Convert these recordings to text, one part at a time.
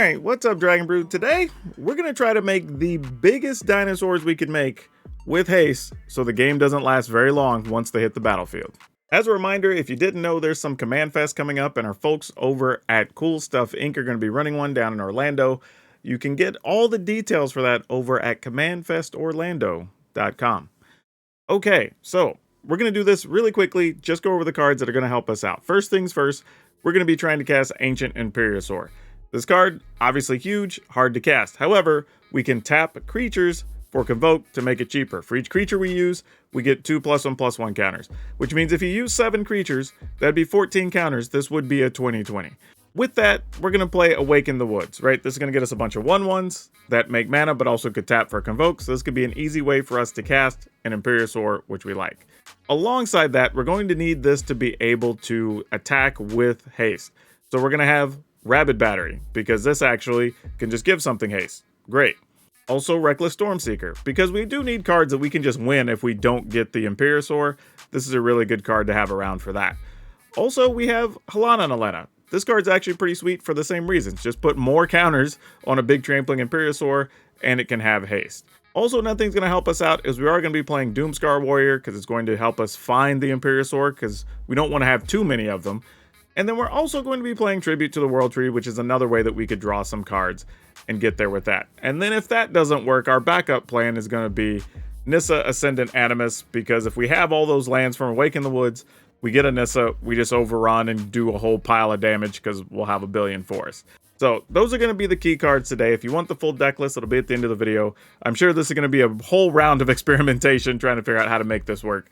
Alright, what's up Dragon Brood? Today, we're going to try to make the biggest dinosaurs we can make with haste so the game doesn't last very long once they hit the battlefield. As a reminder, if you didn't know, there's some Command Fest coming up and our folks over at Cool Stuff Inc. are going to be running one down in Orlando. You can get all the details for that over at commandfestorlando.com. Okay, so we're going to do this really quickly, just go over the cards that are going to help us out. First things first, we're going to be trying to cast Ancient Imperiosaur. This card, obviously huge, hard to cast. However, we can tap creatures for Convoke to make it cheaper. For each creature we use, we get 2+1/+1 counters, which means if you use 7 creatures, that'd be 14 counters. This would be a 20/20. With that, we're going to play Awaken the Woods, right? This is going to get us a bunch of 1/1s that make mana, but also could tap for Convoke. So this could be an easy way for us to cast an Imperiosaur, which we like. Alongside that, we're going to need this to be able to attack with haste. So we're going to have Rabid Battery, because this actually can just give something haste. Great. Also Reckless Stormseeker, because we do need cards that we can just win if we don't get the Imperiosaur. This is a really good card to have around for that. Also, we have Halana Nalena. This card's actually pretty sweet for the same reasons. Just put more counters on a big trampling Imperiosaur, and it can have haste. Also, another thing's going to help us out is we are going to be playing Doomscar Warrior, because it's going to help us find the Imperiosaur, because we don't want to have too many of them. And then we're also going to be playing Tribute to the World Tree, which is another way that we could draw some cards and get there with that. And then if that doesn't work, our backup plan is going to be Nissa Ascendant Animus, because if we have all those lands from Awaken the Woods, we get a Nissa, we just overrun and do a whole pile of damage because we'll have a billion forests. So those are going to be the key cards today. If you want the full deck list, it'll be at the end of the video. I'm sure this is going to be a whole round of experimentation trying to figure out how to make this work.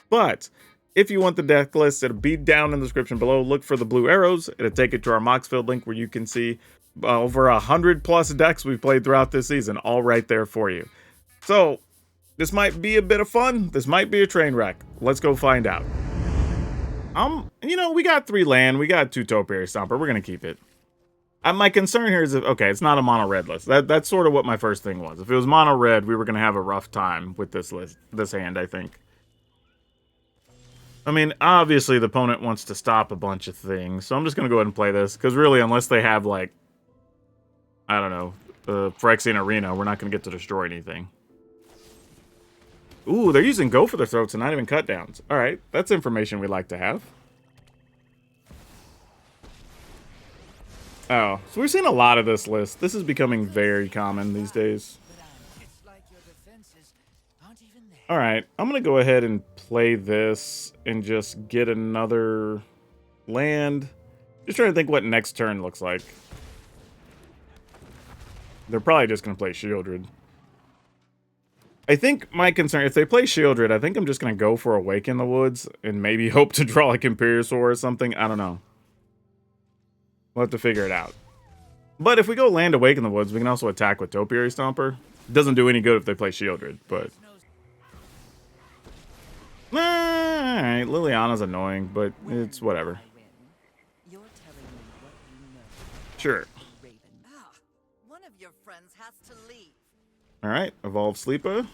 But if you want the deck list, it'll be down in the description below. Look for the blue arrows. It'll take you to our Moxfield link where you can see over 100+ decks we've played throughout this season, all right there for you. So this might be a bit of fun. This might be a train wreck. Let's go find out. We got 3 land. We got 2 Topiary Stomper. We're going to keep it. My concern here is that, okay, it's not a mono red list. That's sort of what my first thing was. If it was mono red, we were going to have a rough time with this list, this hand, I think. I mean, obviously the opponent wants to stop a bunch of things, so I'm just going to go ahead and play this, because really, unless they have, like, I don't know, the Phyrexian Arena, we're not going to get to destroy anything. Ooh, they're using Go for their throats and not even cut downs. Alright, that's information we like to have. Oh, so we're seeing a lot of this list. This is becoming very common these days. Alright, I'm going to go ahead and play this and just get another land. Just trying to think what next turn looks like. They're probably just going to play Shieldred. I think my concern, if they play Shieldred, I think I'm just going to go for Awaken the Woods and maybe hope to draw like Imperiosaur or something. I don't know. We'll have to figure it out. But if we go land Awaken the Woods, we can also attack with Topiary Stomper. It doesn't do any good if they play Shieldred, but... Alright, Liliana's annoying, but it's whatever. Sure. Alright, Evolve Sleepa.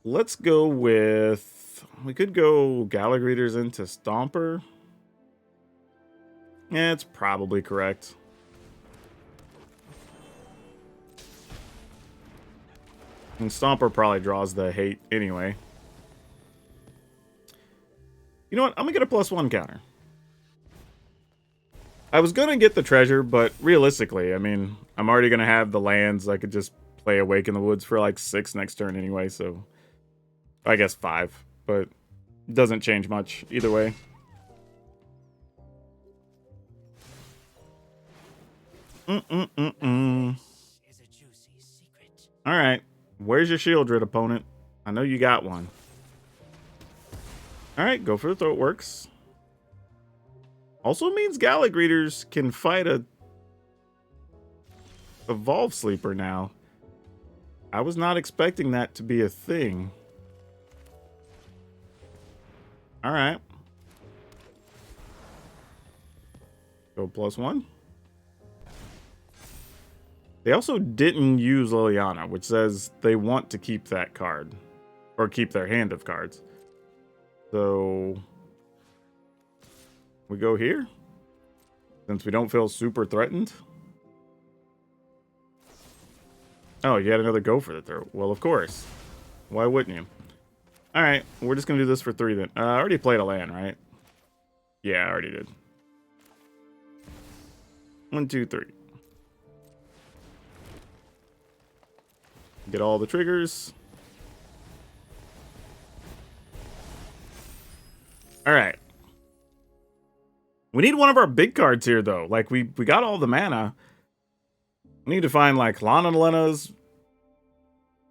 Let's go with... We could go Gallagreators into Stomper. Yeah, it's probably correct. And Stomper probably draws the hate anyway. You know what? I'm going to get a +1 counter. I was going to get the treasure, but realistically, I mean, I'm already going to have the lands. I could just play Awaken the Woods for like 6 next turn anyway, so I guess 5, but it doesn't change much either way. Alright, where's your Shieldred, opponent? I know you got one. Alright, go for the Throatworks. Also means Gallagreators can fight a Evolve Sleeper now. I was not expecting that to be a thing. Alright. Go +1. They also didn't use Liliana, which says they want to keep that card. Or keep their hand of cards. So we go here. Since we don't feel super threatened. Oh, you had another go for the throat. Well, of course. Why wouldn't you? Alright, we're just going to do this for 3 then. I already played a land, right? Yeah, I already did. 1, 2, 3. Get all the triggers. Alright. We need one of our big cards here, though. Like, we got all the mana. We need to find, like, Lana Lena's,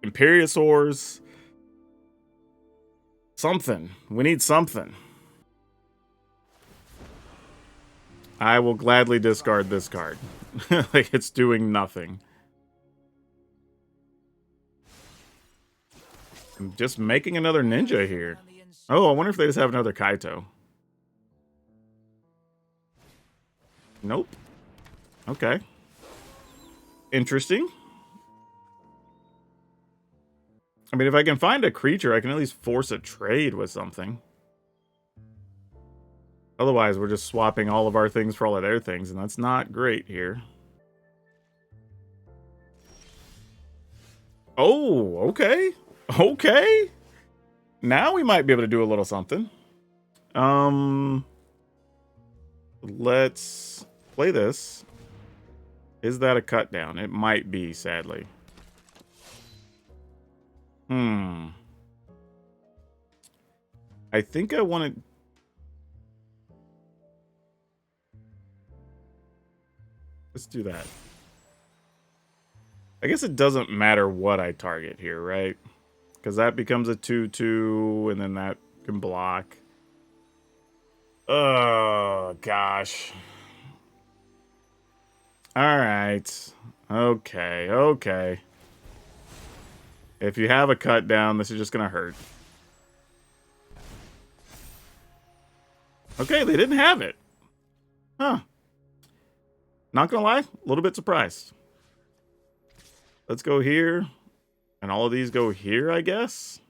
Imperiosaurs. Something. We need something. I will gladly discard this card. Like, it's doing nothing. I'm just making another ninja here. Oh, I wonder if they just have another Kaito. Nope. Okay. Interesting. I mean, if I can find a creature, I can at least force a trade with something. Otherwise, we're just swapping all of our things for all of their things, and that's not great here. Oh, okay. Okay. Now we might be able to do a little something. Let's play this. Is that a cut down? It might be, sadly. I think I want to... Let's do that. I guess it doesn't matter what I target here, right? Because that becomes a 2/2, and then that can block. Oh, gosh. Alright. Okay, okay. If you have a cut down, this is just going to hurt. Okay, they didn't have it. Huh. Not gonna lie, a little bit surprised. Let's go here. And all of these go here, I guess.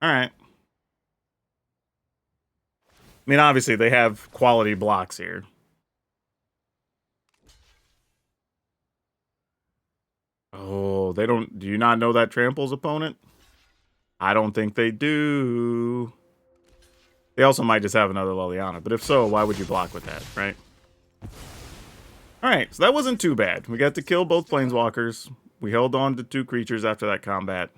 Alright. I mean, obviously, they have quality blocks here. Oh, they don't... Do you not know that tramples opponent? I don't think they do. They also might just have another Liliana. But if so, why would you block with that, right? Alright, so that wasn't too bad. We got to kill both Planeswalkers. We held on to 2 creatures after that combat.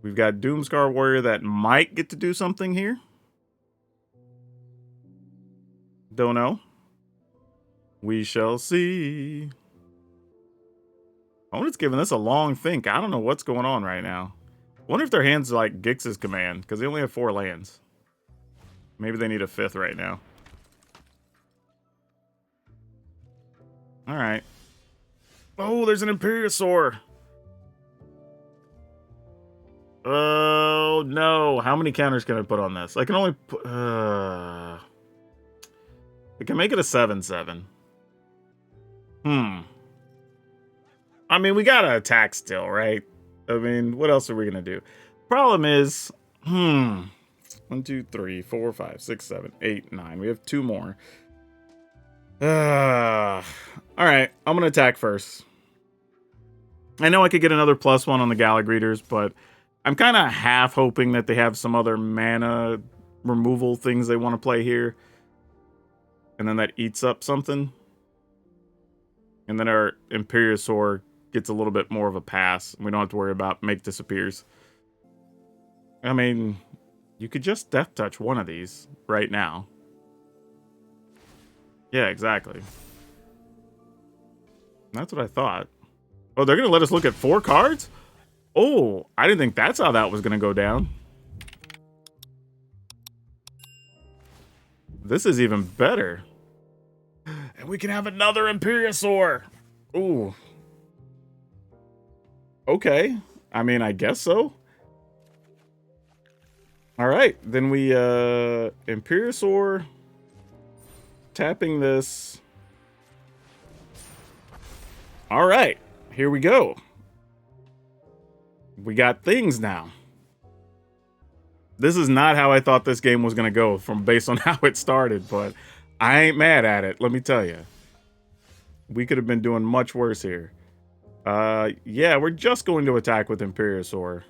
We've got Doomscar Warrior that might get to do something here. Don't know. We shall see. Opponent's giving this a long think. I don't know what's going on right now. Wonder if their hand's like Gix's command, because they only have 4 lands. Maybe they need a 5th right now. Alright. Oh, there's an Imperiosaur. Oh, no. How many counters can I put on this? I can only put... I can make it a 7/7. I mean, we gotta attack still, right? I mean, what else are we gonna do? Problem is... 1, 2, 3, 4, 5, 6, 7, 8, 9. We have 2 more. Alright, I'm gonna attack first. I know I could get another +1 on the Galagreeters, but I'm kind of half hoping that they have some other mana removal things they want to play here. And then that eats up something. And then our Imperiosaur gets a little bit more of a pass. We don't have to worry about make disappears. I mean, you could just Death Touch one of these right now. Yeah, exactly. That's what I thought. Oh, they're going to let us look at 4 cards? Oh, I didn't think that's how that was going to go down. This is even better. And we can have another Imperiosaur. Ooh. Okay. I mean, I guess so. Alright, then we, Imperiosaur. Tapping this. Alright, here we go. We got things now. This is not how I thought this game was going to go from based on how it started, but I ain't mad at it, let me tell you. We could have been doing much worse here. Yeah, we're just going to attack with Imperiosaur.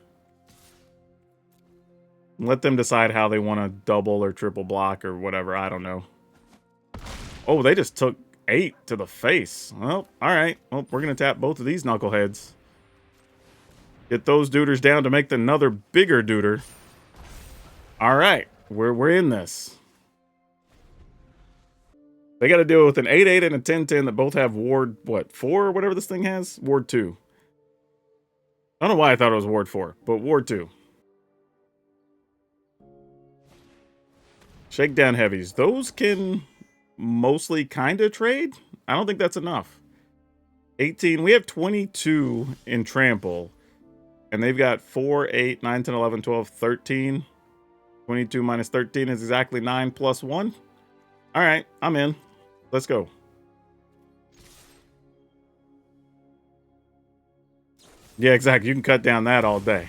Let them decide how they want to double or triple block or whatever, I don't know. Oh, they just took 8 to the face. Well, alright. Well, we're going to tap both of these knuckleheads. Get those duders down to make another bigger duder. Alright, we're in this. They got to deal with an 8-8 and a 10-10 that both have ward, what, 4 or whatever this thing has? Ward 2. I don't know why I thought it was ward 4, but ward 2. Shakedown heavies. Those can mostly kind of trade. I don't think that's enough. 18. We have 22 in trample. And they've got 4, 8, 9, 10, 11, 12, 13. 22 minus 13 is exactly 9 plus 1. All right, I'm in. Let's go. Yeah, exactly. You can cut down that all day.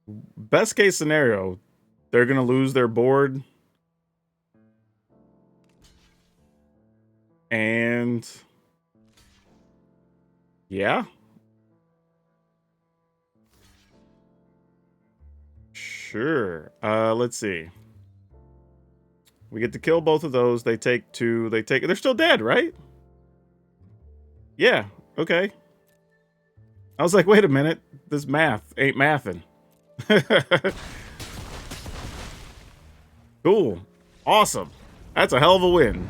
Best case scenario, they're going to lose their board. And yeah. Sure. Let's see. We get to kill both of those. They take 2. They're still dead, right? Yeah. Okay. I was like, wait a minute. This math ain't mathing. Cool. Awesome. That's a hell of a win.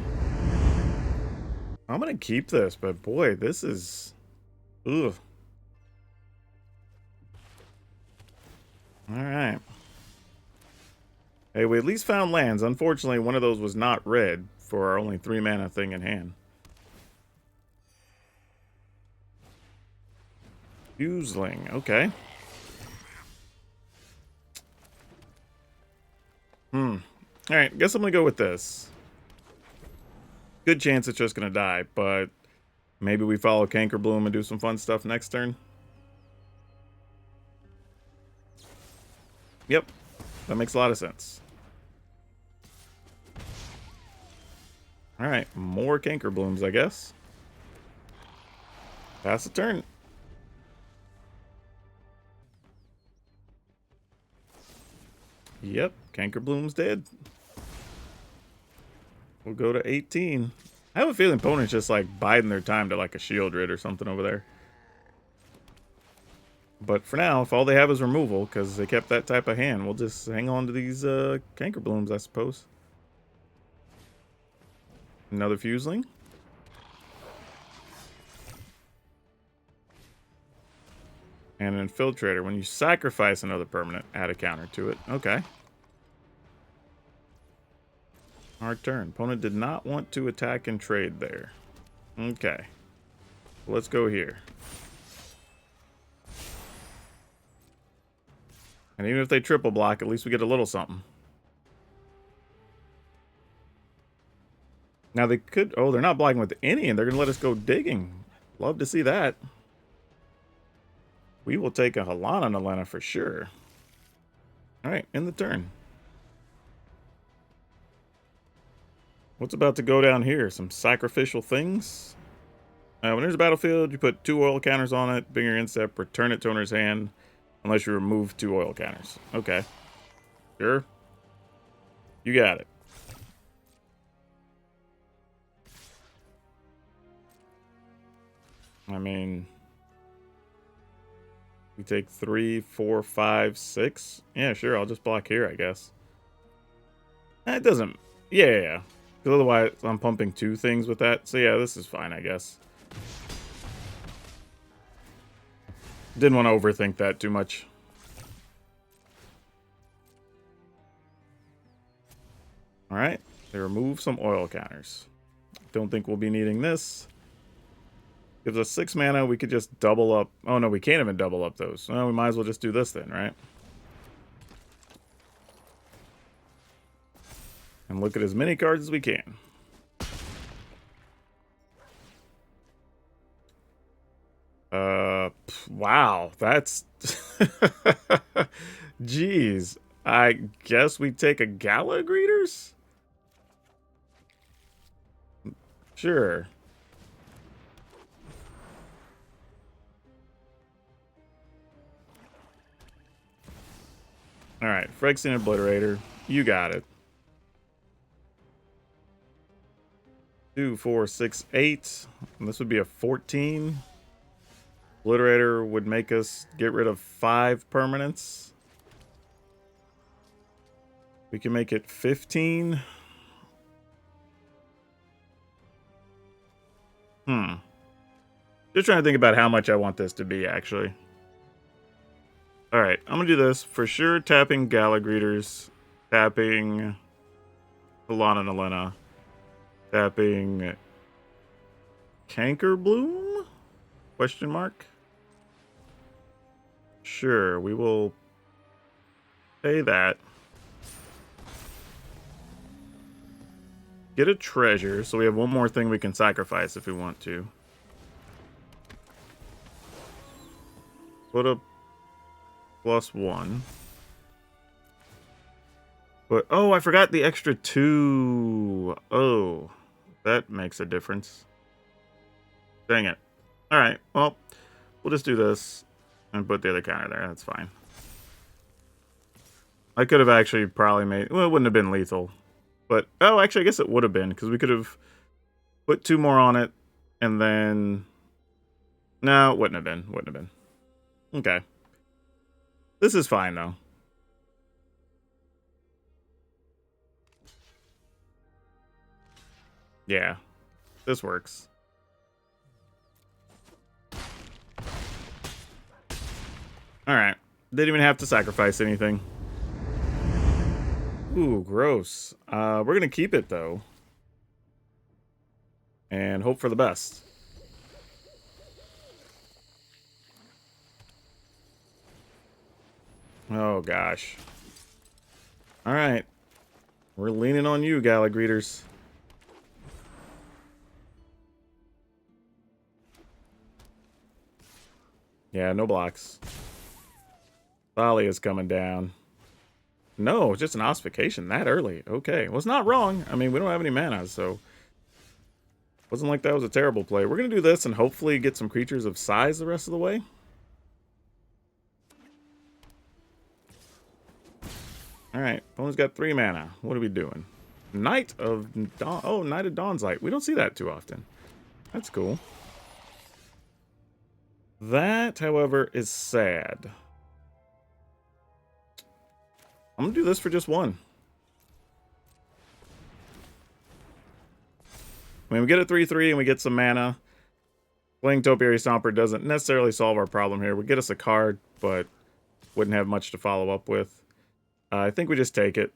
I'm going to keep this, but boy, this is... Ugh. Alright. Hey, we at least found lands. Unfortunately, one of those was not red for our only 3 mana thing in hand. Fuseling, okay. Alright, guess I'm gonna go with this. Good chance it's just gonna die, but maybe we follow Cankerbloom and do some fun stuff next turn. Yep, that makes a lot of sense. Alright, more Cankerblooms, I guess. Pass the turn. Yep, Cankerbloom's dead. We'll go to 18. I have a feeling opponent's just like biding their time to like a Shieldred or something over there. But for now, if all they have is removal, because they kept that type of hand, we'll just hang on to these Cankerblooms, I suppose. Another Fuseling. And an Infiltrator. When you sacrifice another permanent, add a counter to it. Okay. Our turn. Opponent did not want to attack and trade there. Okay. Let's go here. And even if they triple block, at least we get a little something. Now they could... Oh, they're not blocking with any, and they're going to let us go digging. Love to see that. We will take a Halana Nalena for sure. Alright, end the turn. What's about to go down here? Some sacrificial things? When there's a battlefield, you put 2 oil counters on it, bring your instep, return it to owner's hand, unless you remove 2 oil counters. Okay. Sure. You got it. I mean, we take 3, 4, 5, 6. Yeah, sure. I'll just block here, I guess. It doesn't. Yeah. Because otherwise, I'm pumping 2 things with that. So yeah, this is fine, I guess. Didn't want to overthink that too much. All right. They remove some oil counters. Don't think we'll be needing this. Gives us 6 mana. We could just double up. Oh, no, we can't even double up those. Well, we might as well just do this then, right? And look at as many cards as we can. Wow, that's... Jeez. I guess we take a Gala Greeters? Sure. Alright, Phyrexian Obliterator. You got it. 2, 4, 6, 8. And this would be a 14. Obliterator would make us get rid of 5 permanents. We can make it 15. Just trying to think about how much I want this to be, actually. Alright, I'm going to do this. For sure, tapping Gala Greeters. Tapping Alana and Elena. Tapping Canker Bloom? Question mark? Sure, we will pay that. Get a treasure, so we have one more thing we can sacrifice if we want to. Put a +1. But, oh, I forgot the extra 2. Oh, that makes a difference. Dang it. Alright, well, we'll just do this and put the other counter there. That's fine. I could have actually probably made... Well, it wouldn't have been lethal. But, oh, actually, I guess it would have been, because we could have put 2 more on it, and then... No, it wouldn't have been. Wouldn't have been. Okay. This is fine, though. Yeah. This works. Alright. Didn't even have to sacrifice anything. Ooh, gross. We're going to keep it, though. And hope for the best. Oh, gosh. Alright. We're leaning on you, Gala Greeters. Yeah, no blocks. Volley is coming down. No, just an ossification that early. Okay. Well, it's not wrong. I mean, we don't have any mana, so... Wasn't like that was a terrible play. We're going to do this and hopefully get some creatures of size the rest of the way. Alright, opponent's got 3 mana. What are we doing? Knight of Dawn. Oh, Knight of Dawn's Light. We don't see that too often. That's cool. That, however, is sad. I'm going to do this for just 1. I mean, we get a 3/3 and we get some mana. Playing Topiary Stomper doesn't necessarily solve our problem here. We get us a card, but wouldn't have much to follow up with. I think we just take it.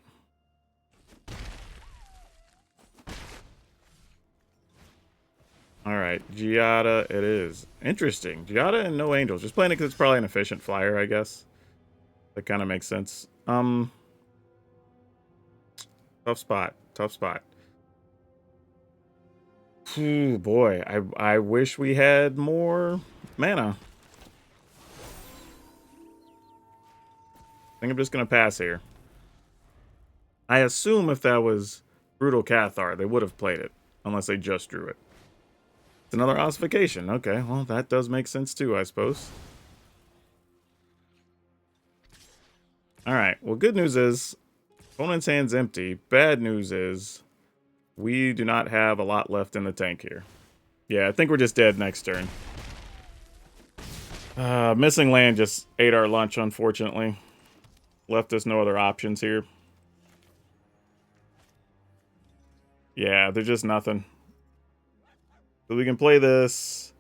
Alright, Giada it is. Interesting. Giada and no angels. Just playing it because it's probably an efficient flyer, I guess. That kind of makes sense. Tough spot. Tough spot. Ooh, boy. I wish we had more mana. I think I'm just going to pass here. I assume if that was Brutal Cathar, they would have played it. Unless they just drew it. It's another ossification. Okay, well, that does make sense too, I suppose. Alright, well, good news is opponent's hand's empty. Bad news is we do not have a lot left in the tank here. Yeah, I think we're just dead next turn. Missing land just ate our lunch, unfortunately. Left us no other options here. Yeah, there's just nothing. So we can play this.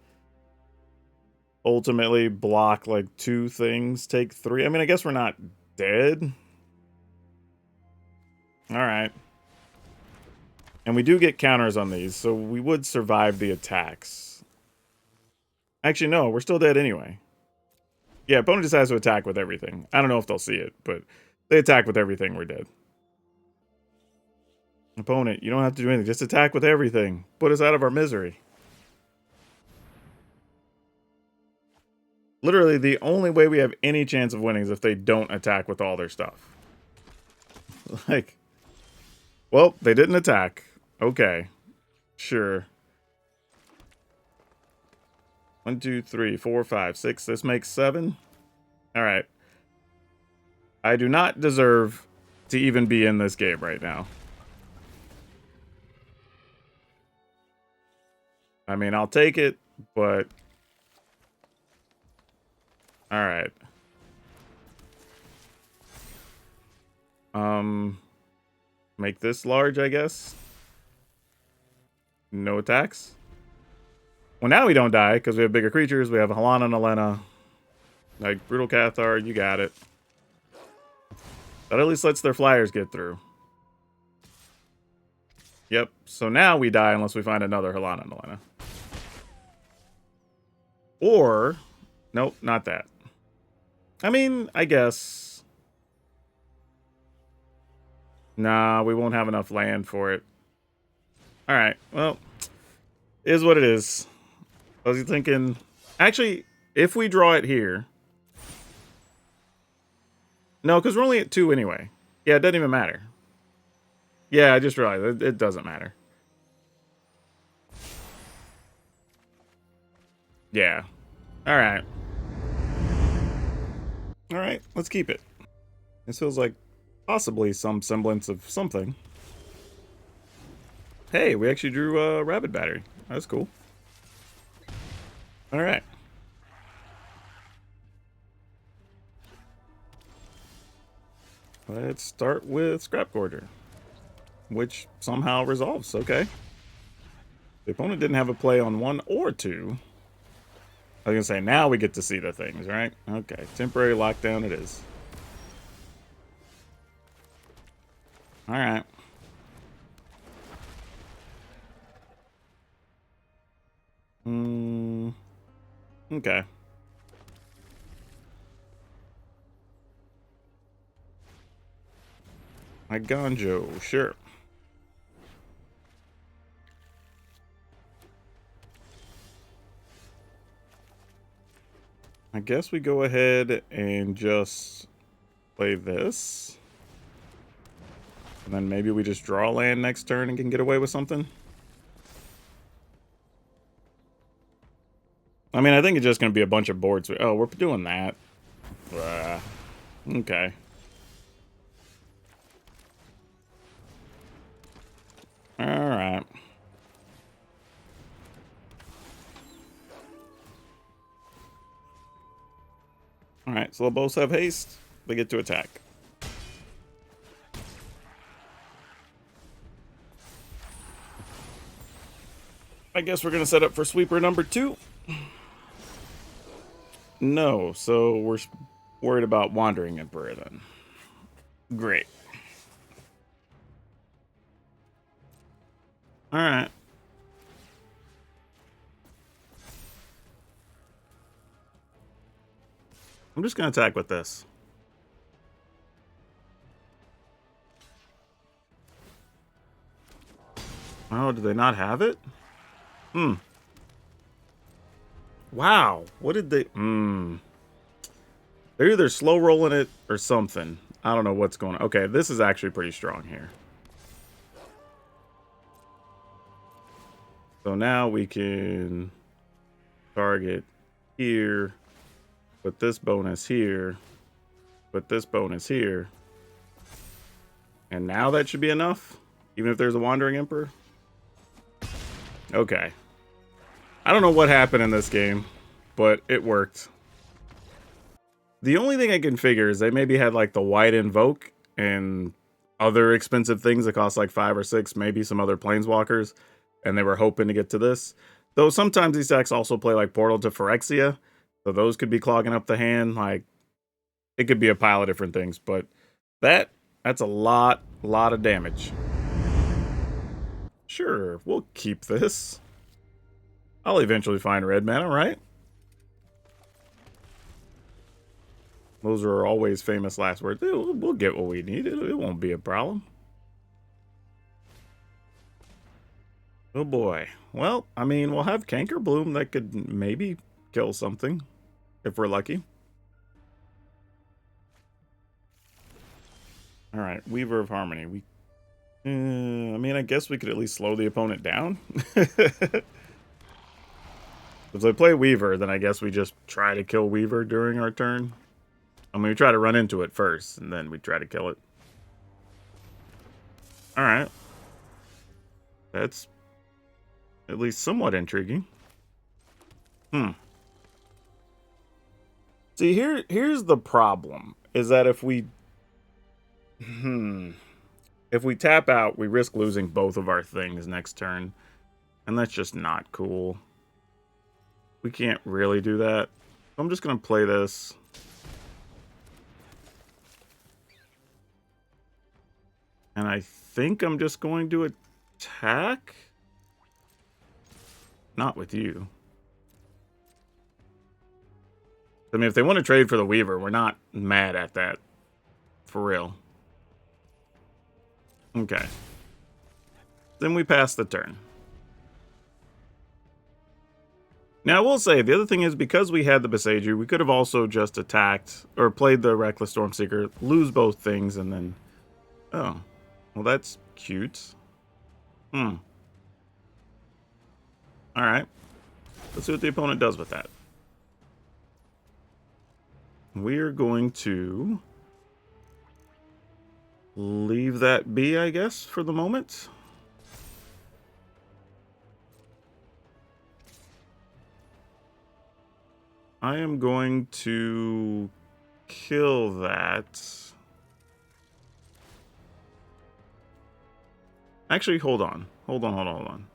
Ultimately block like 2 things, take 3. I mean, I guess we're not dead. Alright. And we do get counters on these, so we would survive the attacks. Actually, no, we're still dead anyway. Yeah, opponent just has to attack with everything. I don't know if they'll see it, but they attack with everything, we're dead. Opponent, you don't have to do anything. Just attack with everything. Put us out of our misery. Literally, the only way we have any chance of winning is if they don't attack with all their stuff. Like, well, they didn't attack. Okay. Sure. 1, 2, 3, 4, 5, 6. This makes 7. All right. I do not deserve to even be in this game right now. I mean, I'll take it, but... Alright. Make this large, I guess. No attacks. Well, now we don't die, because we have bigger creatures. We have Halana and Elena. Like, Brutal Cathar, you got it. That at least lets their flyers get through. Yep, so now we die unless we find another Halana and Elena. Or... Nope, not that. I mean, I guess... Nah, we won't have enough land for it. Alright, well, is what it is. I was thinking... Actually, if we draw it here... No, because we're only at 2 anyway. Yeah, it doesn't even matter. Yeah, I just realized it doesn't matter. Yeah. Alright. Alright, let's keep it. This feels like possibly some semblance of something. Hey, we actually drew a Rapid Battery. That's cool. Alright. Let's start with Scrap Gorger, which somehow resolves. Okay. The opponent didn't have a play on 1 or 2. I was going to say, now we get to see the things, right? Okay, temporary lockdown it is. Alright. Okay. My Gonjo, sure. I guess we go ahead and just play this. And then maybe we just draw land next turn and can get away with something. I mean, I think it's just going to be a bunch of boards. Oh, we're doing that. Okay. Alright. Alright, so they'll both have haste. They get to attack. I guess we're going to set up for sweeper number 2. No, so we're worried about Wandering Emperor then. Great. Alright. I'm just going to attack with this. Oh, do they not have it? Wow. What did they... They're either slow rolling it or something. I don't know what's going on. Okay, this is actually pretty strong here. So now we can target here, put this bonus here, put this bonus here. And now that should be enough, even if there's a Wandering Emperor. Okay. I don't know what happened in this game, but it worked. The only thing I can figure is they maybe had like the White Invoke and other expensive things that cost like 5 or 6, maybe some other Planeswalkers, and they were hoping to get to this. Though sometimes these decks also play like Portal to Phyrexia, so those could be clogging up the hand. Like, it could be a pile of different things, but that's a lot of damage. Sure, we'll keep this. I'll eventually find red mana, right? Those are always famous last words. We'll get what we need. It won't be a problem. Oh boy. Well, I mean, we'll have Canker Bloom that could maybe kill something. if we're lucky. All right, Weaver of Harmony. I mean, I guess we could at least slow the opponent down. If they play Weaver, then I guess we just try to kill Weaver during our turn. I mean, we try to run into it first, and then we try to kill it. All right. That's at least somewhat intriguing. See, here's the problem, is that if we tap out, we risk losing both of our things next turn. And that's just not cool. We can't really do that. I'm just going to play this. And I think I'm just going to attack? Not with you. I mean, if they want to trade for the Weaver, we're not mad at that. For real. Okay. Then we pass the turn. Now, I will say, the other thing is, because we had the Beseiju, we could have also just attacked, or played the Reckless Stormseeker, lose both things, and then... Oh. Well, that's cute. Alright. Let's see what the opponent does with that. We're going to leave that be, I guess, for the moment. I am going to kill that. Actually, hold on. Hold on.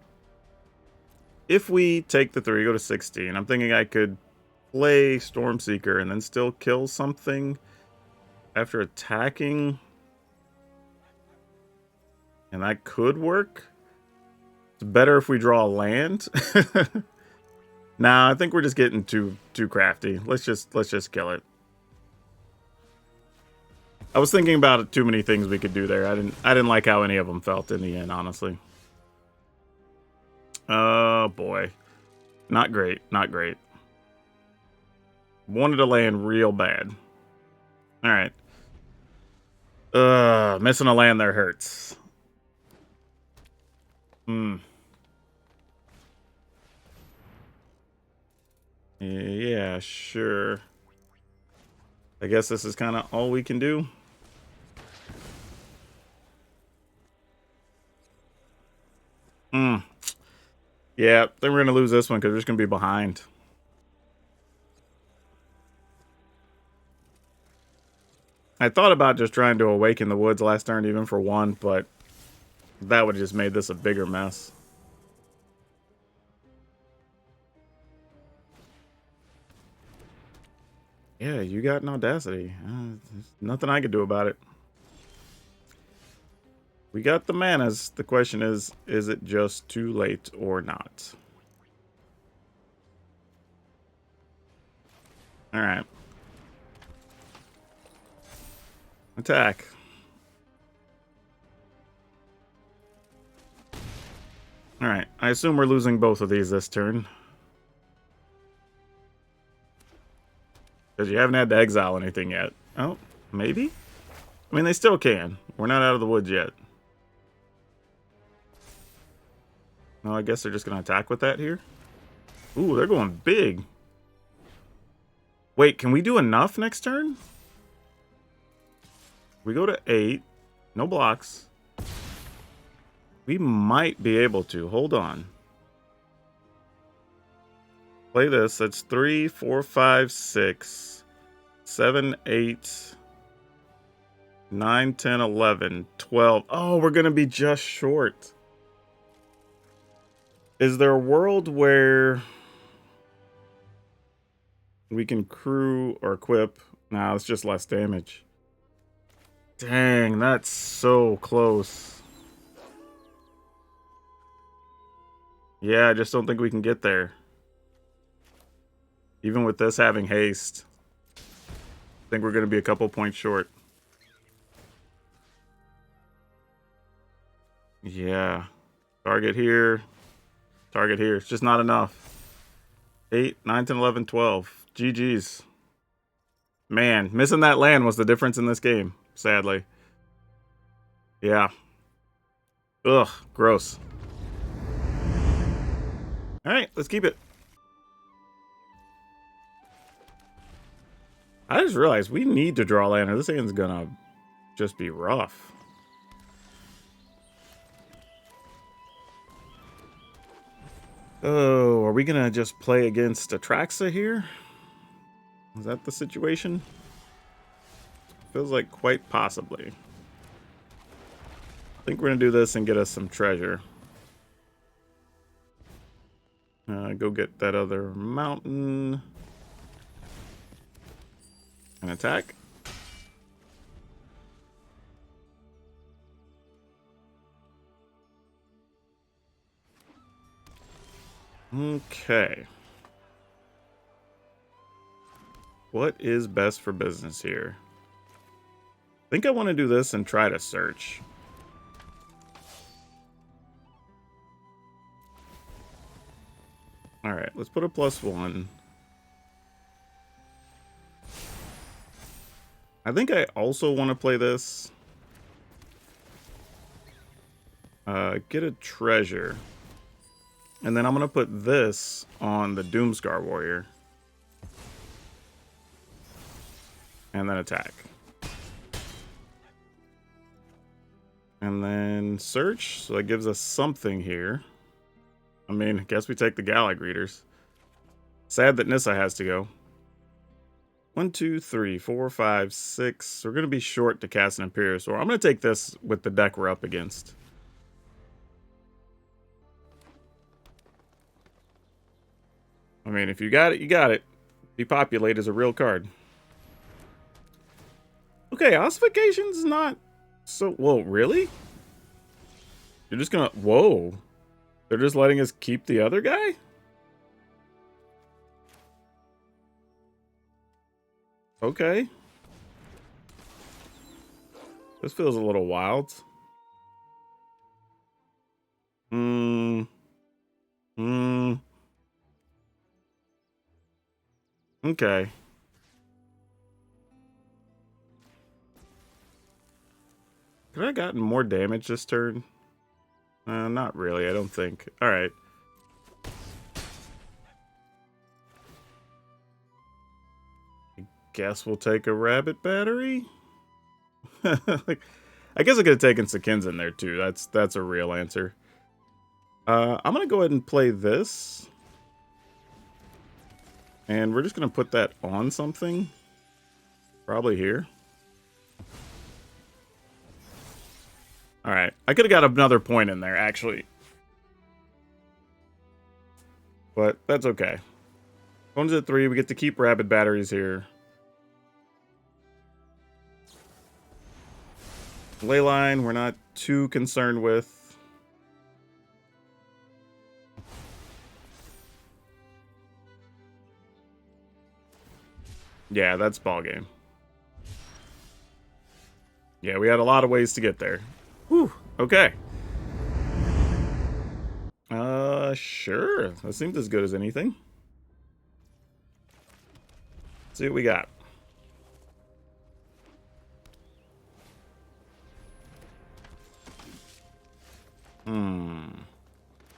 If we take the 3, go to 16, I'm thinking I could play Stormseeker and then still kill something after attacking. And that could work. It's better if we draw a land. Nah, I think we're just getting too crafty. Let's just kill it. I was thinking about too many things we could do there. I didn't like how any of them felt in the end, honestly. Oh boy. Not great. Wanted to land real bad. Alright. Missing a land there hurts. Yeah, sure. I guess this is kind of all we can do. Yeah, then we're going to lose this one because we're just going to be behind. I thought about just trying to awaken the woods last turn even for 1, but that would have just made this a bigger mess. Yeah, you got an audacity. There's nothing I could do about it. We got the manas. The question is it just too late or not? Alright. Attack. Alright, I assume we're losing both of these this turn. Because you haven't had to exile anything yet. Oh, maybe? I mean, they still can. We're not out of the woods yet. No, I guess they're just going to attack with that here. Ooh, they're going big. Wait, can we do enough next turn? We go to 8. No blocks. We might be able to. Hold on. Play this. That's 3, 4, 5, 6, 7, 8, 9, 10, 11, 12. Oh, we're going to be just short. Is there a world where we can crew or equip? Nah, it's just less damage. Dang, that's so close. Yeah, I just don't think we can get there. Even with this having haste. I think we're going to be a couple points short. Yeah. Target here. Target here. It's just not enough. 8, 9, 10, 11, 12. GG's. Man, missing that land was the difference in this game, sadly. Yeah. Ugh, gross. Alright, let's keep it. I just realized we need to draw land or this hand's gonna just be rough. Oh, are we gonna just play against Atraxa here? Is that the situation? Feels like quite possibly. I think we're gonna do this and get us some treasure. Go get that other mountain. And attack. Okay. What is best for business here? I think I want to do this and try to search. Alright, let's put a +1. I think I also want to play this. Get a treasure. And then I'm going to put this on the Doomscar Warrior. And then attack. And then search. So that gives us something here. I mean, I guess we take the Gallag Readers. Sad that Nissa has to go. 1, 2, 3, 4, 5, 6. We're going to be short to cast an Imperiosaur. I'm going to take this with the deck we're up against. I mean, if you got it, you got it. Depopulate is a real card. Okay, Ossification's not so... Whoa, really? You're just gonna... Whoa. They're just letting us keep the other guy? Okay. This feels a little wild. Okay. Could I have gotten more damage this turn? Not really, I don't think. Alright. I guess we'll take a rabbit battery? Like, I guess I could have taken Sakins in there too. That's a real answer. I'm gonna go ahead and play this. And we're just gonna put that on something. Probably here. Alright. I could have got another point in there, actually. But that's okay. One's at 3. We get to keep rabbit batteries here. Leyline, we're not too concerned with. Yeah, that's ball game. Yeah, we had a lot of ways to get there. Whew, okay. Sure. That seems as good as anything. Let's see what we got.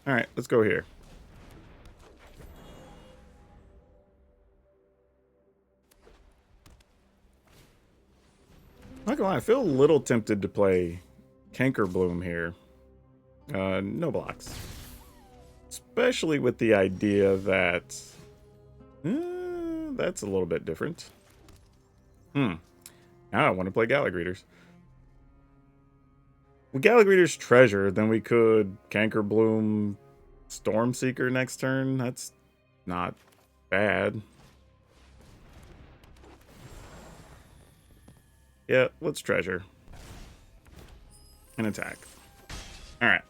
Alright, let's go here. Not gonna lie, I feel a little tempted to play Cankerbloom here. No blocks. Especially with the idea that... that's a little bit different. Now I want to play Gallag Readers. With Gallag Readers Treasure, then we could Cankerbloom Stormseeker next turn. That's not bad. Yeah, let's treasure. And attack. Alright.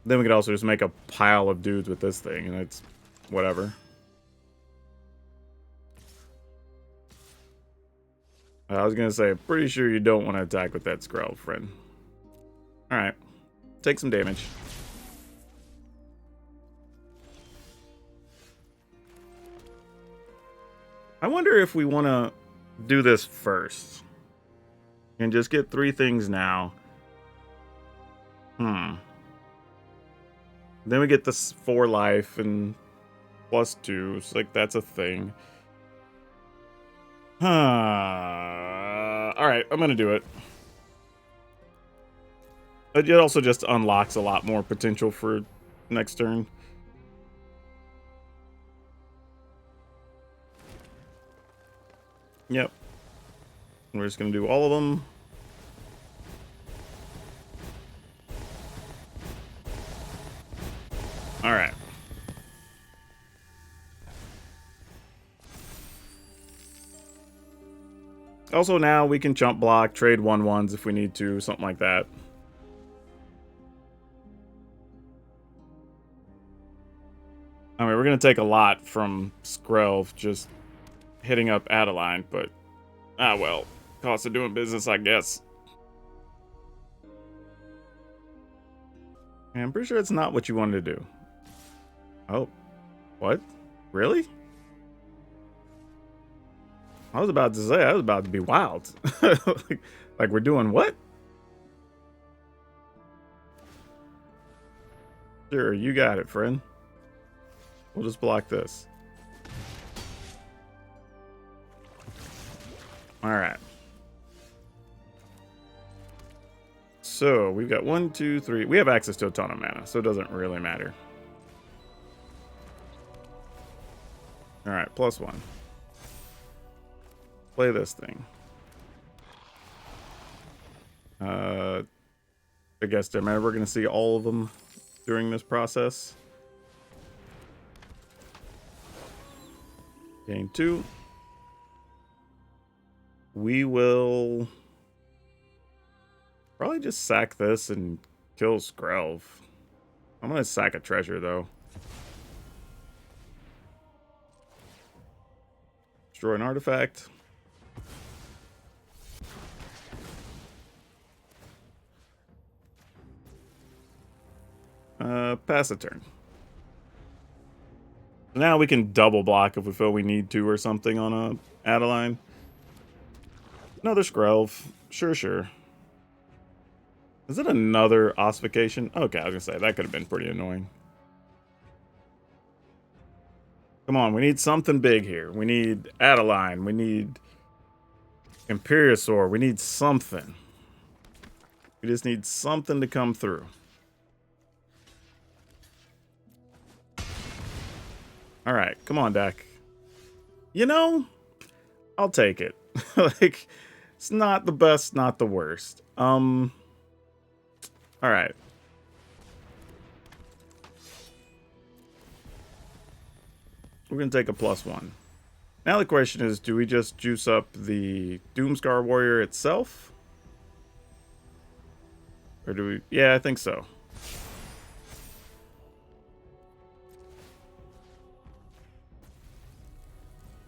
Then we could also just make a pile of dudes with this thing, and it's whatever. I was gonna say, pretty sure you don't want to attack with that Skrull, friend. Alright. Take some damage. I wonder if we want to do this first. And just get 3 things now. Then we get this 4 life and +2. So, like, that's a thing. Alright, I'm gonna do it. It also just unlocks a lot more potential for next turn. Yep. We're just gonna do all of them. Alright. Also now we can chump block, trade 1/1s if we need to, something like that. I mean, we're going to take a lot from Skrelv just hitting up Adeline, but well, cost of doing business, I guess. And I'm pretty sure it's not what you wanted to do. Oh, what? Really? I was about to say, I was about to be wild. like we're doing what? Sure, you got it, friend. We'll just block this. Alright. So, we've got 1, 2, 3. We have access to a ton of mana, so it doesn't really matter. Alright, +1. Play this thing. I guess, we're going to see all of them during this process. Game 2. We will probably just sack this and kill Skrelv. I'm going to sack a treasure, though. Destroy an artifact. Pass a turn. Now we can double block if we feel we need to or something on a Adeline. Another Skrelv. Sure. Is it another ossification? Okay, I was going to say, that could have been pretty annoying. Come on, we need something big here. We need Adeline. We need Imperiosaur. We need something. We just need something to come through. Alright, come on, deck. You know, I'll take it. Like, it's not the best, not the worst. Alright. We're going to take a +1. Now the question is, do we just juice up the Doomscar Warrior itself? Or do we... Yeah, I think so.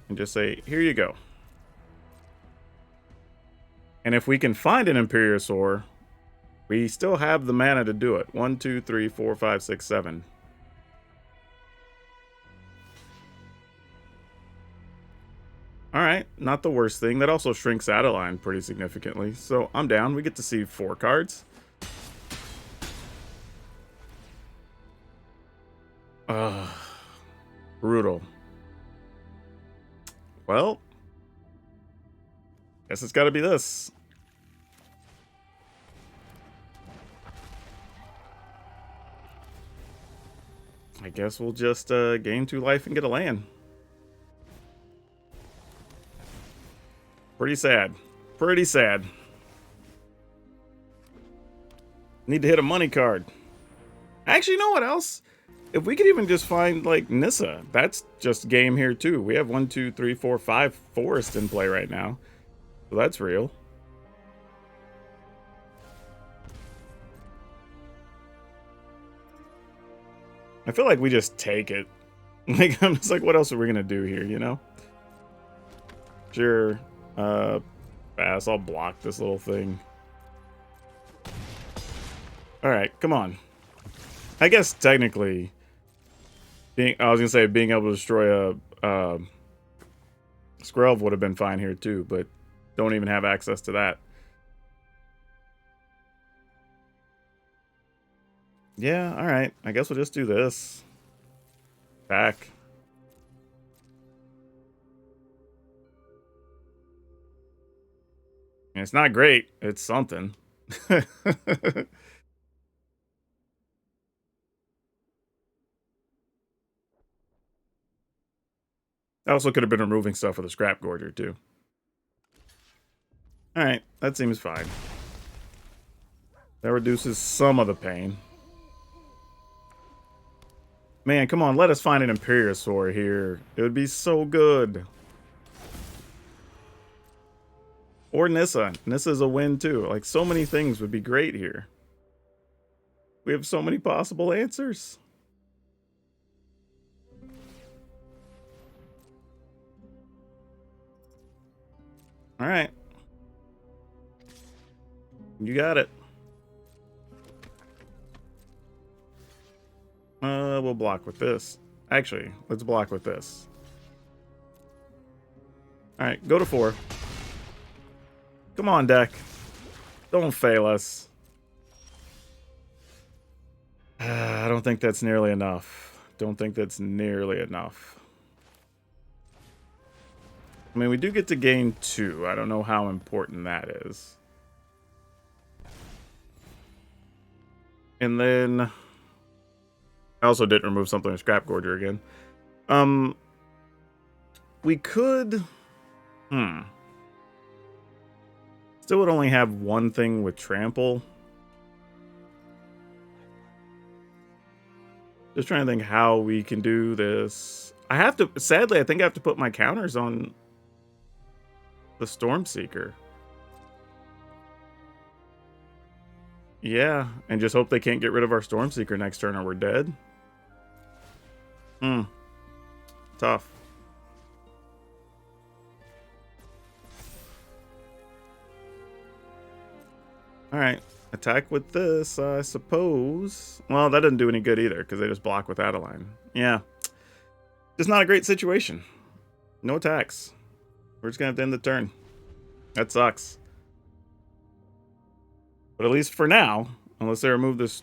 And just say, here you go. And if we can find an Imperiosaur, we still have the mana to do it. 1, 2, 3, 4, 5, 6, 7. Alright, not the worst thing. That also shrinks Adeline pretty significantly. So I'm down. We get to see 4 cards. Brutal. Well, guess it's got to be this. I guess we'll just gain 2 life and get a land. Pretty sad. Pretty sad. Need to hit a money card. Actually, you know what else? If we could even just find, like, Nissa, that's just game here, too. We have 1, 2, 3, 4, 5 Forest in play right now. So that's real. I feel like we just take it. Like, I'm just like, what else are we going to do here, you know? Sure. Pass. I'll block this little thing. Alright, come on. I guess, technically... I was gonna say being able to destroy a Skrelv would have been fine here too, but don't even have access to that. Yeah, alright. I guess we'll just do this. Back. It's not great. It's something. I also could have been removing stuff with a Scrap Gorger, too. Alright, that seems fine. That reduces some of the pain. Man, come on, let us find an Imperiosaur here. It would be so good. Or Nissa. Nissa's a win, too. Like, so many things would be great here. We have so many possible answers. Alright. You got it. We'll block with this. Actually, let's block with this. Alright, go to 4. Come on, deck. Don't fail us. I don't think that's nearly enough. Don't think that's nearly enough. I mean, we do get to gain 2. I don't know how important that is. And then I also didn't remove something with Scrap Gorger again. We could... Still would only have one thing with Trample. Just trying to think how we can do this. I have to... Sadly, I think I have to put my counters on the Stormseeker. Yeah, and just hope they can't get rid of our Stormseeker next turn or we're dead. Tough. Alright, attack with this, I suppose. Well, that doesn't do any good either, because they just block with Adeline. Yeah. Just not a great situation. No attacks. We're just going to have to end the turn. That sucks. But at least for now, unless they remove this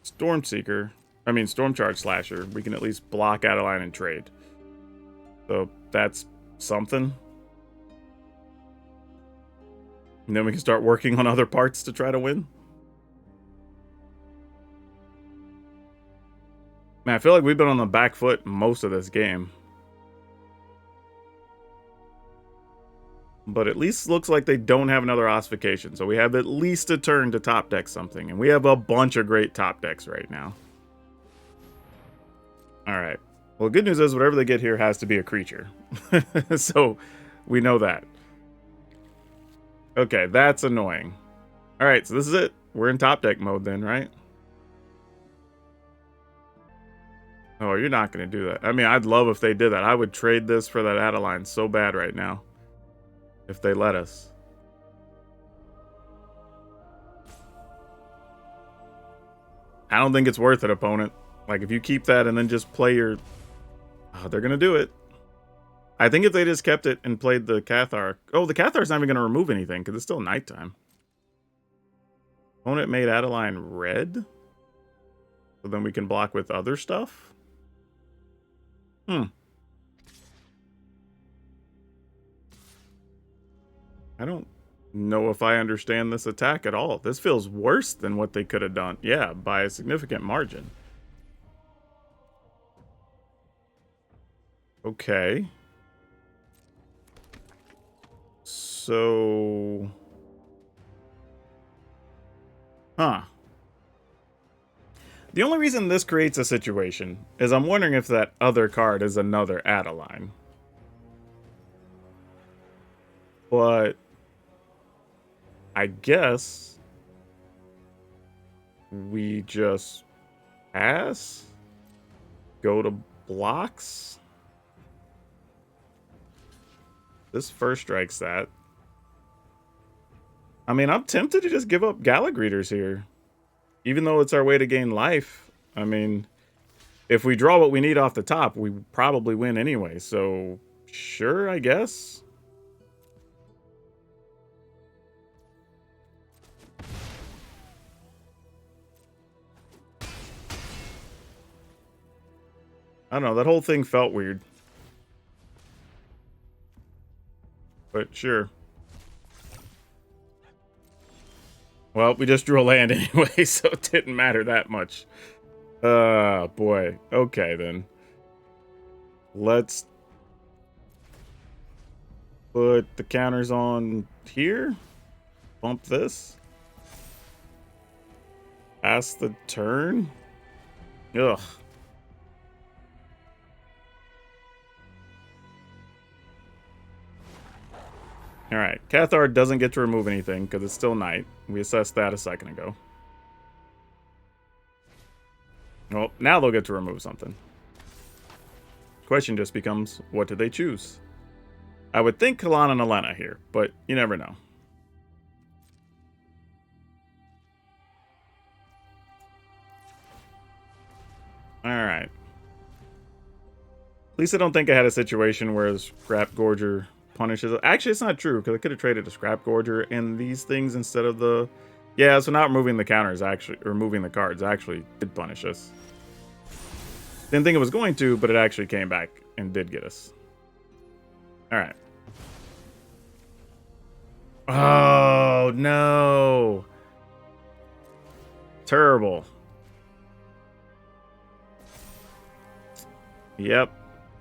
Stormseeker, I mean Stormcharge Slasher, we can at least block Adeline and trade. So that's something. And then we can start working on other parts to try to win. Man, I feel like we've been on the back foot most of this game. But at least looks like they don't have another ossification. So we have at least a turn to top deck something. And we have a bunch of great top decks right now. Alright. Well, good news is whatever they get here has to be a creature. So we know that. Okay, that's annoying. Alright, so this is it. We're in top deck mode then, right? Oh, you're not going to do that. I mean, I'd love if they did that. I would trade this for that Adeline so bad right now. If they let us. I don't think it's worth it, opponent. Like, if you keep that and then just play your... Oh, they're going to do it. I think if they just kept it and played the Cathar... Oh, the Cathar's not even going to remove anything, because it's still nighttime. Opponent made Adeline red? So then we can block with other stuff? I don't know if I understand this attack at all. This feels worse than what they could have done. Yeah, by a significant margin. Okay. So... The only reason this creates a situation is I'm wondering if that other card is another Adeline. But I guess we just pass, go to blocks. This first strikes that. I mean, I'm tempted to just give up Gallagreeters here. Even though it's our way to gain life. I mean, if we draw what we need off the top, we probably win anyway. So, Sure, I guess. I don't know, that whole thing felt weird. But sure. Well, we just drew a land anyway, so it didn't matter that much. Boy. Okay, then. Let's put the counters on here. Bump this. Pass the turn. Ugh. Alright, Cathar doesn't get to remove anything because it's still night. We assessed that a second ago. Well, now they'll get to remove something. Question just becomes, what do they choose? I would think Kalan and Elena here, but you never know. Alright. At least I don't think I had a situation where the Scrap Gorger punishes. Actually, it's not true, because I could have traded a Scrap Gorger and these things instead of the... Yeah, so not removing the counters, actually, or removing the cards, actually did punish us. Didn't think it was going to, but it actually came back and did get us. Alright. Oh, no. Terrible. Yep.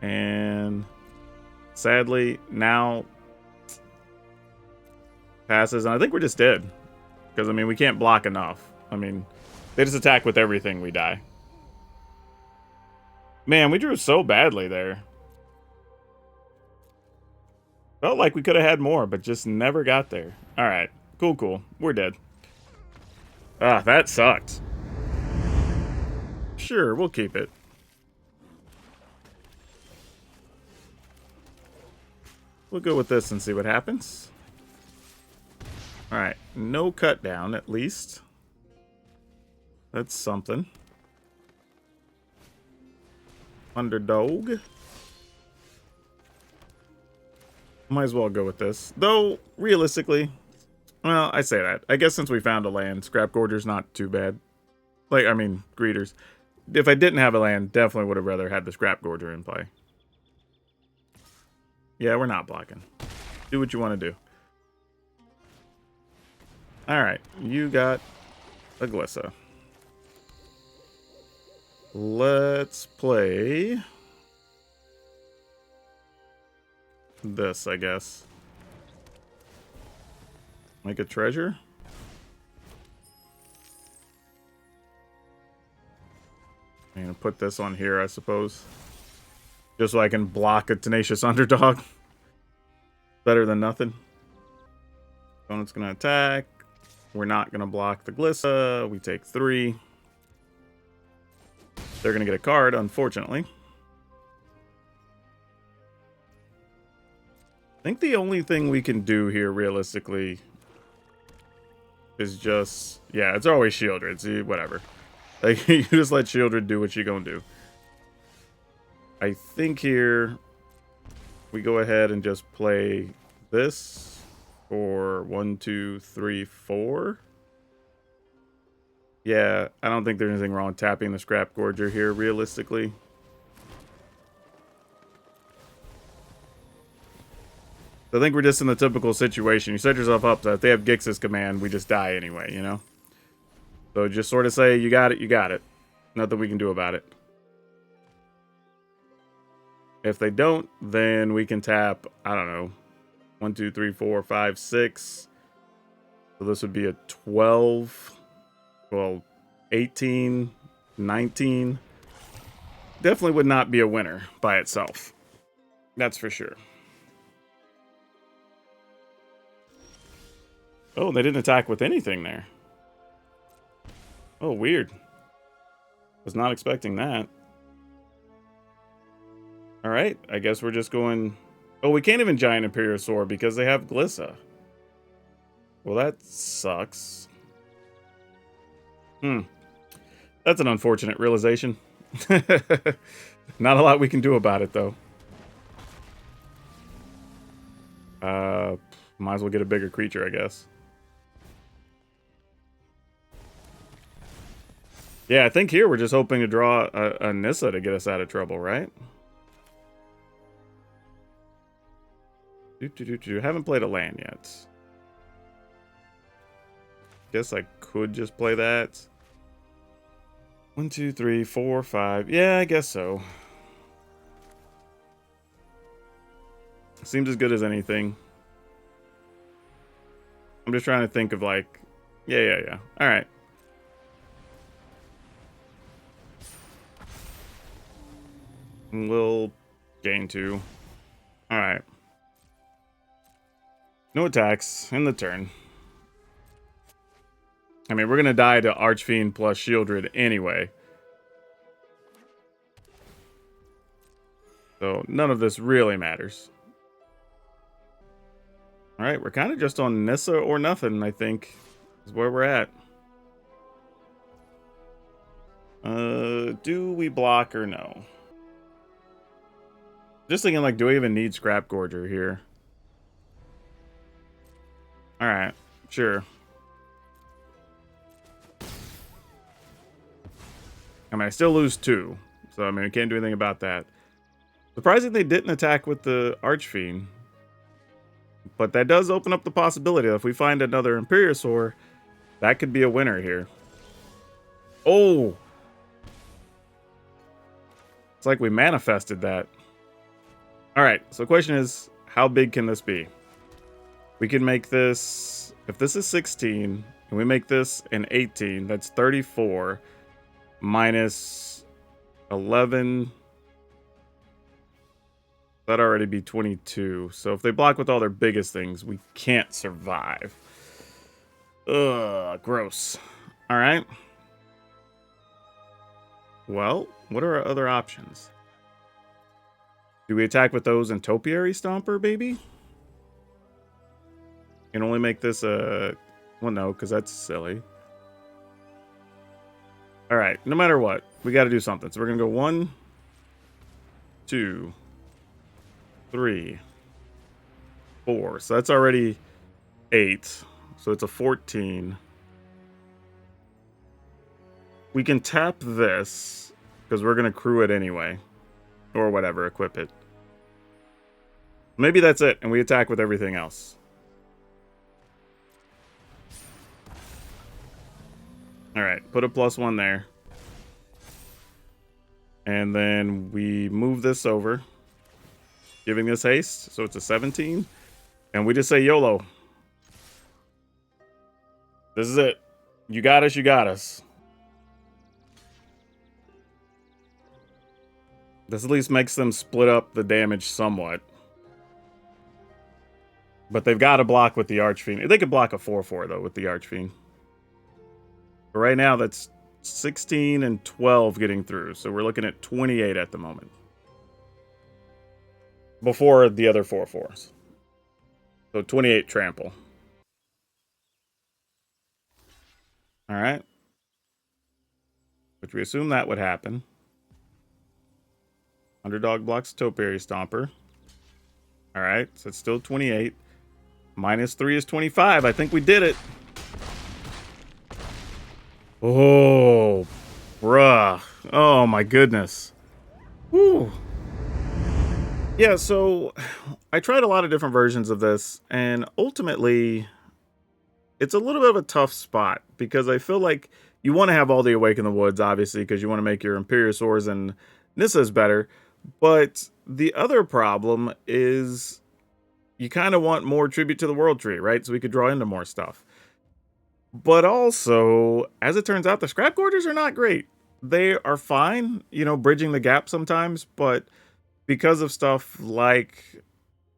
And sadly, now passes. And I think we're just dead. Because, I mean, we can't block enough. I mean, they just attack with everything, we die. Man, we drew so badly there. Felt like we could have had more, but just never got there. Alright. Cool, cool. We're dead. Ah, that sucked. Sure, we'll keep it. We'll go with this and see what happens. Alright, no cut down at least. That's something. Underdog. Might as well go with this. Though, realistically, well, I say that. I guess since we found a land, Scrap Gorger's not too bad. Like, I mean, Greeters. If I didn't have a land, definitely would have rather had the Scrap Gorger in play. Yeah, we're not blocking. Do what you want to do. Alright, you got a Glissa. Let's play this, I guess. Make a treasure. I'm gonna put this on here, I suppose. Just so I can block a tenacious underdog. Better than nothing. Opponent's gonna attack. We're not gonna block the Glissa. We take 3. They're gonna get a card, unfortunately. I think the only thing we can do here, realistically, is just... Yeah, it's always Shieldred. See, whatever. Like, you just let Shieldred do what you're gonna do. I think here we go ahead and just play this for 1, 2, 3, 4. Yeah, I don't think there's anything wrong with tapping the Scrap Gorger here, realistically. I think we're just in the typical situation. You set yourself up that if they have Gix's command, we just die anyway, you know? So just sort of say, you got it, you got it. Nothing we can do about it. If they don't, then we can tap, I don't know, 1, 2, 3, 4, 5, 6. So this would be a 12. Well, 18, 19. Definitely would not be a winner by itself. That's for sure. Oh, they didn't attack with anything there. Oh, weird. Was not expecting that. Alright, I guess we're just going... Oh, we can't even Giant Imperiosaur because they have Glissa. Well, that sucks. That's an unfortunate realization. Not a lot we can do about it, though. Might as well get a bigger creature, I guess. Yeah, I think here we're just hoping to draw a Nissa to get us out of trouble, right? Haven't played a land yet. Guess I could just play that. 1, 2, 3, 4, 5. Yeah, I guess so. Seems as good as anything. I'm just trying to think of like... Yeah. Alright. We'll gain 2. Alright. No attacks in the turn. I mean, we're going to die to Archfiend plus Shieldred anyway. So none of this really matters. Alright, we're kind of just on Nissa or nothing, I think, is where we're at. Do we block or no? Just thinking, like, do we even need Scrap Gorger here? Alright, sure. I mean, I still lose 2. So, I mean, we can't do anything about that. Surprising they didn't attack with the Archfiend. But that does open up the possibility that if we find another Imperiosaur, that could be a winner here. Oh! It's like we manifested that. Alright, so the question is, how big can this be? We can make this... If this is 16, and we make this an 18, that's 34. Minus 11... That'd already be 22. So if they block with all their biggest things, we can't survive. Ugh, gross. Alright. Well, what are our other options? Do we attack with those and Topiary Stomper, baby? Can only make this a... Well, no, because that's silly. Alright, no matter what, we got to do something. So we're going to go 1, 2, 3, 4. So that's already 8. So it's a 14. We can tap this, because we're going to crew it anyway. Or whatever, equip it. Maybe that's it, and we attack with everything else. Alright, put a +1 there. And then we move this over. Giving this haste, so it's a 17. And we just say YOLO. This is it. You got us, you got us. This at least makes them split up the damage somewhat. But they've got to block with the Archfiend. They could block a 4/4 though with the Archfiend. But right now that's 16 and 12 getting through. So we're looking at 28 at the moment. Before the other 4/4s. So 28 trample. Alright. Which we assume that would happen. Underdog blocks Topiary Stomper. Alright, so it's still 28. -3 is 25. I think we did it. Oh, bruh. Oh my goodness. Whew. Yeah, so I tried a lot of different versions of this, and ultimately it's a little bit of a tough spot because I feel like you want to have all the Awaken the Woods, obviously, because you want to make your Imperiosaurs and Nissas better. But the other problem is you kind of want more Tribute to the World Tree, right? So we could draw into more stuff. But also, as it turns out, the Scrap Gorgers are not great. They are fine, you know, bridging the gap sometimes, but because of stuff like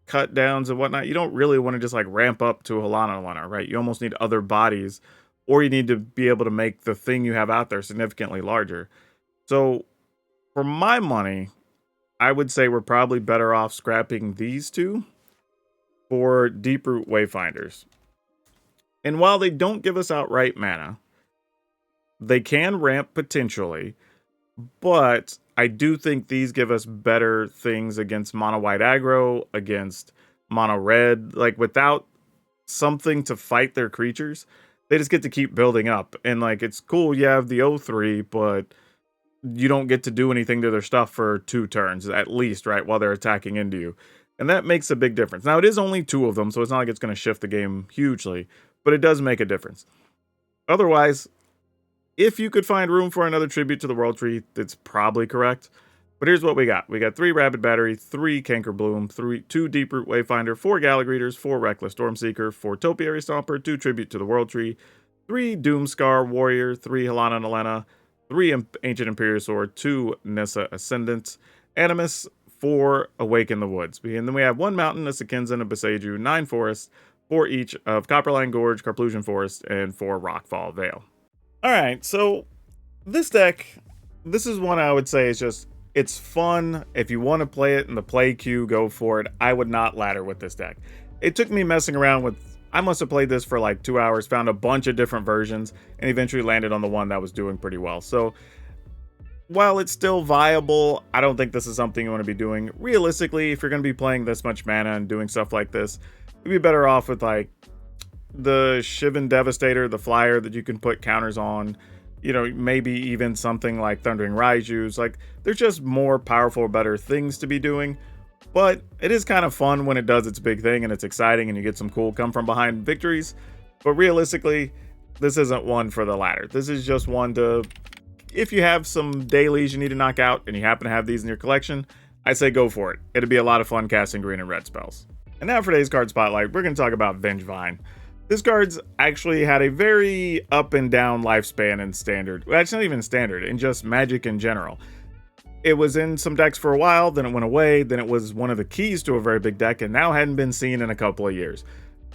cut downs and whatnot, you don't really want to just like ramp up to Halana, right? You almost need other bodies, or you need to be able to make the thing you have out there significantly larger. So for my money, I would say we're probably better off scrapping these two for Deeproot Wayfinders. And while they don't give us outright mana, they can ramp potentially, but I do think these give us better things against mono white aggro, against mono red, like without something to fight their creatures, they just get to keep building up. And like it's cool, you have the O3, but you don't get to do anything to their stuff for 2 turns at least, right? While they're attacking into you. And that makes a big difference. Now it is only 2 of them, so it's not like it's going to shift the game hugely, but it does make a difference. Otherwise, if you could find room for another tribute to the World Tree, that's probably correct. But here's what we got. We got 3 Rabid Battery, 3 Cankerbloom, 2 Deeproot Wayfinder, 4 Gallagreators, 4 Reckless Stormseeker, 4 Topiary Stomper, 2 Tribute to the World Tree, 3 Doomscar Warrior, 3 Helana Nalena, 3 Ancient Imperiosaur, 2 Nissa Ascendants, Animus, 4 Awaken the Woods. And then we have 1 Mountain, a Sekinzan, a Beseju, 9 Forests, 4 each of Copperline Gorge, Carplusian Forest, and 4 Rockfall Vale. Alright, so this deck, this is one I would say is just, it's fun. If you want to play it in the play queue, go for it. I would not ladder with this deck. It took me messing around with, I must have played this for like 2 hours, found a bunch of different versions, and eventually landed on the one that was doing pretty well. So while it's still viable, I don't think this is something you want to be doing. Realistically, if you're going to be playing this much mana and doing stuff like this, you'd be better off with like the Shivan Devastator, the flyer that you can put counters on. You know, maybe even something like Thundering Raijus. Like, there's just more powerful, better things to be doing. But it is kind of fun when it does its big thing and it's exciting and you get some cool come-from-behind victories. But realistically, this isn't one for the ladder. This is just one to, if you have some dailies you need to knock out and you happen to have these in your collection, I say go for it. It'll be a lot of fun casting green and red spells. And now for today's card spotlight, we're going to talk about Vengevine. This card's actually had a very up and down lifespan in Standard. Well, it's not even Standard, in just Magic in general. It was in some decks for a while, then it went away, then it was one of the keys to a very big deck, and now hadn't been seen in a couple of years.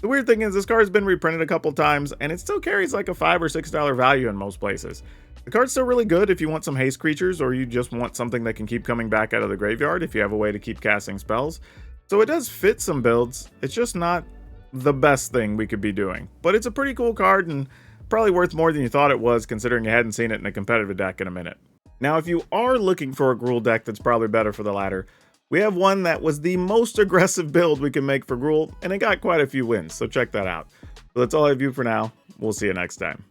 The weird thing is this card's been reprinted a couple times, and it still carries like a $5 or $6 value in most places. The card's still really good if you want some haste creatures, or you just want something that can keep coming back out of the graveyard if you have a way to keep casting spells. So it does fit some builds, it's just not the best thing we could be doing. But it's a pretty cool card and probably worth more than you thought it was considering you hadn't seen it in a competitive deck in a minute. Now if you are looking for a Gruul deck that's probably better for the ladder, we have one that was the most aggressive build we can make for Gruul and it got quite a few wins, so check that out. But that's all I have for now. We'll see you next time.